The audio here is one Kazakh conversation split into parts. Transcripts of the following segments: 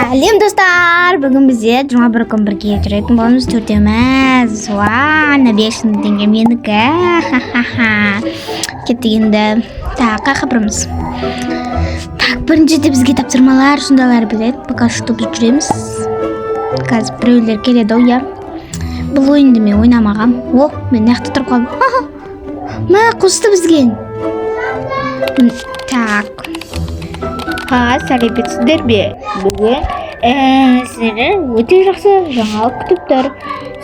Сәлем достар, бүгін бізде 21 күн бірге жүретін боламыз, төртеуміз. Ана 500 теңге менікі. Кеттік енді. Қайқа біріміз. Біріншіде бізге тапсырмалар, сондалар біледі. Пока что біз жүреміз. Қазір біреулер келеді, я. Бұл ойынды мен ойнамағам. Мен нақты тұрып қалдым. Қосты бізге. Сәлеметсіздер бе? Бүгін сіздерді өте жақсы жаңалық күтіп тұр.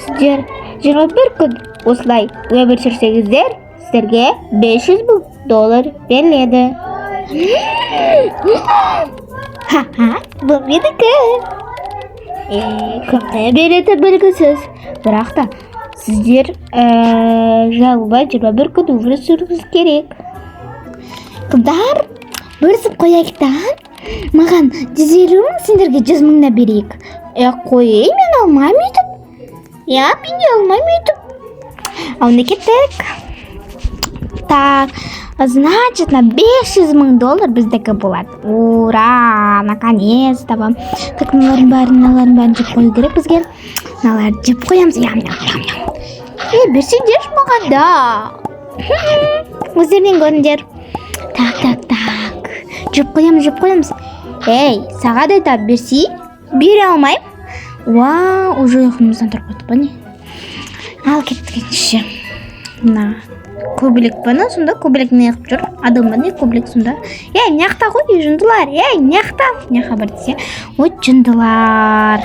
Сіздер 21 күн осылай өмір сүрсеңіздер, сіздерге $500,000 беріледі. Бұл менікі. Кімге береді белгісіз. Бірақ та сіздер жалбай 21 күн өмір сүруіңіз керек. Қыздар, бөлісіп қояйық та. Маған 150 мың, сендерге 100 мыңна берейік. Қойай, мен алмайм өйтіп. Мен де алмайм өйтіп. Онда кеттік. Значит, на $500,000 біздікі болады. Ура, наконец-то. Так, наларын бәрін жеп қою керек бізге. Наларды жеп қоямыз. Берсеңдер маған да. Өздерінен көріңдер. Так. Жеп қоямыз. Саған айтап берсей? Бере алмайм. Уже ұйқымыздан тұрып кетті ба не? Ал кеттік ендеше. Көбелек бана, сонда көбелек не қып жүр? Адам ба не көбелек сонда? Няқта ғой, жындылар. Няқа бар десе. Жындылар.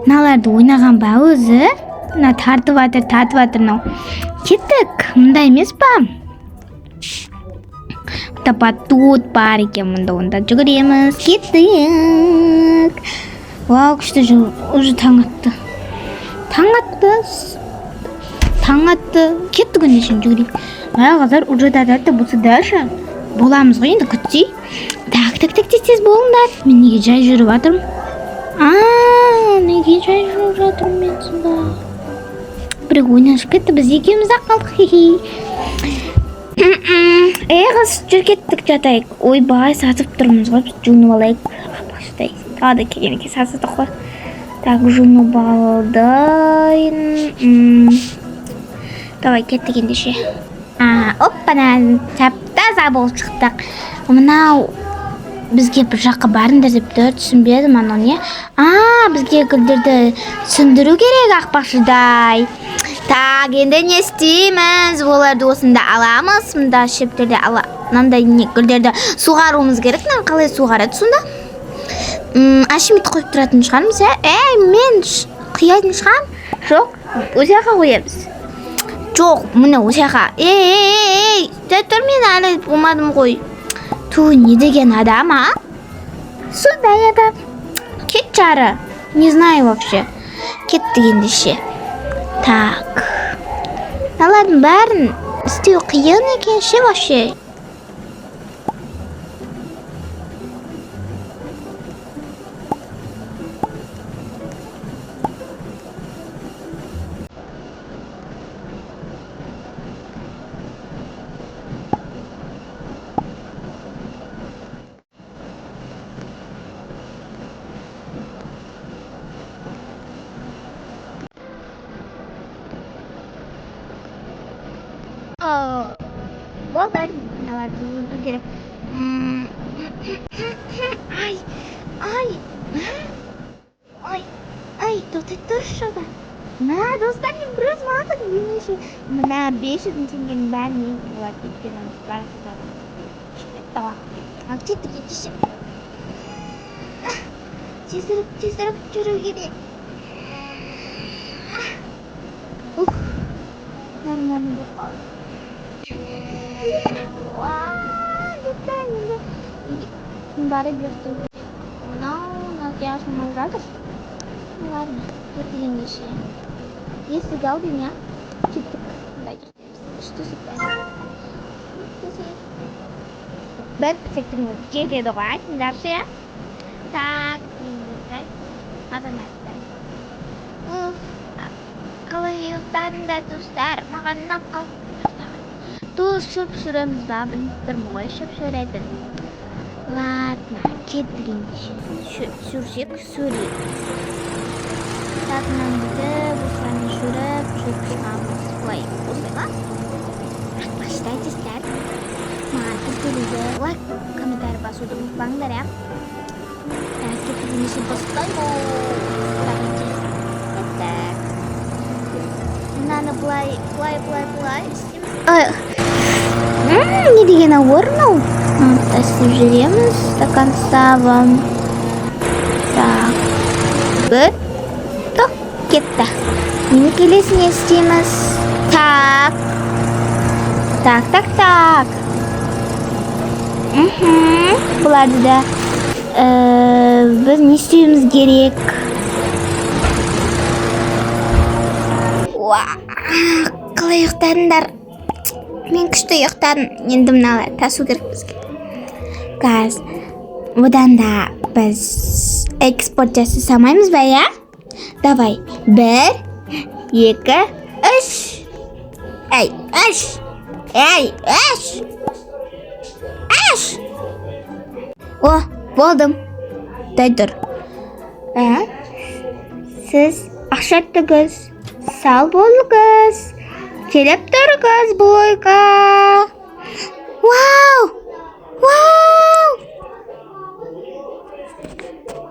Наларды ойнаған ба өзі? Тартып атыр. Кеттік, мұнда емес па? Батут бар екен мұнда, онда жүгіреміз. Кеттік. Күшті жыл, уже таң атты. Кеттік өндешін жүгірейік. Қазір уже дадатты бұсы дәші. Боламыз ғой енді күтсей. Тез болыңдар. Мен неге жай жүріп атырмын? Неге жай жүріп жатырмын мен сонда? Бірек ойнашып кетті, біз екеуміз-ақ қалдық. Қыз жүр кеттік жатайық. Ойбай, сатып тұрмыз ғой, біз жуынып алайық. Тағы да келгенеке сатсыздық қой. Жуынып алдайын. Давай кеттік ендеше. Оппана, таза болып шықтық. Мынау бізге бір жаққа барыңдар деп түсінбедім анау не? Бізге гүлдерді сөндіру керек ақпақшыдай. Енді не істейміз? Оларды осында аламыз. Мұнда шептерде мынандай гүлдерді суғаруымыз керек. Қалай суғарады сонда? Ашимет қойып тұратын шығармыз, мен қияйтын шығам? Жоқ, осяқа қоямыз. Жоқ, мұны осяқа. Тұр, мен әлі болмадым ғой. Не деген адам, Сондай адам. Кет жары. Не знаю вообще. Кеттік ендеше. Налардың бәрін істеу қиын екен ше вообще. Болдар, наларды ұзу керек. Тұр шода. Достар, мен біраз мағадық емеше. Мұна 500 теңгенің бәрін ең болады кеткеніміз барасыдағы. Шықпеттіға. Кеттік ендеше. Тезіріп жүру керек. Нормально болып қалды. Бәрі берді. Нағия шамал жатыр. Ладно, кеттік ендеше. Есік алдың, кеттік. Үшті сүппәр. Бір пісектің жетеді ғой, тыңдаршы. Азаматтар. Қалай ұйықтадыңдар, достар? Маған ұнап қалды. Шөп сүреміз ба? Біліп тұрмын ғой, шөп сүретін. Ладно, ketdik endi. Shu sursak suraylik. Так, manda bularni surib, chiqamiz. Voy, o'zingmi? Başlayacağızlar. Mantı geliyor. Like, komentar basıp unutmayınlar ya. Ketdigimizni boshlaymiz. Так. Nani play isteymiz. Не деген ауырмау. Тасып жүреміз стакан сабым. Так. Бір. Тоқ, кетті. Енді келесін істейміз. Так. Так. Бұларды да біз не істеуіміз керек? Қалай ұйықтадыңдар? Мен күшті ұйықтадым. Енді мыналар тасу керек бізге. Газ, бұдан да біз экспорт жасамаймыз ба, я? Давай. 1, 2, 3. Эй, 3. О, болдым. Дай тұр. Сіз ақшаттығыз. Сау болыңыз. Келіп тұрыңыз бұл ойға. Вау!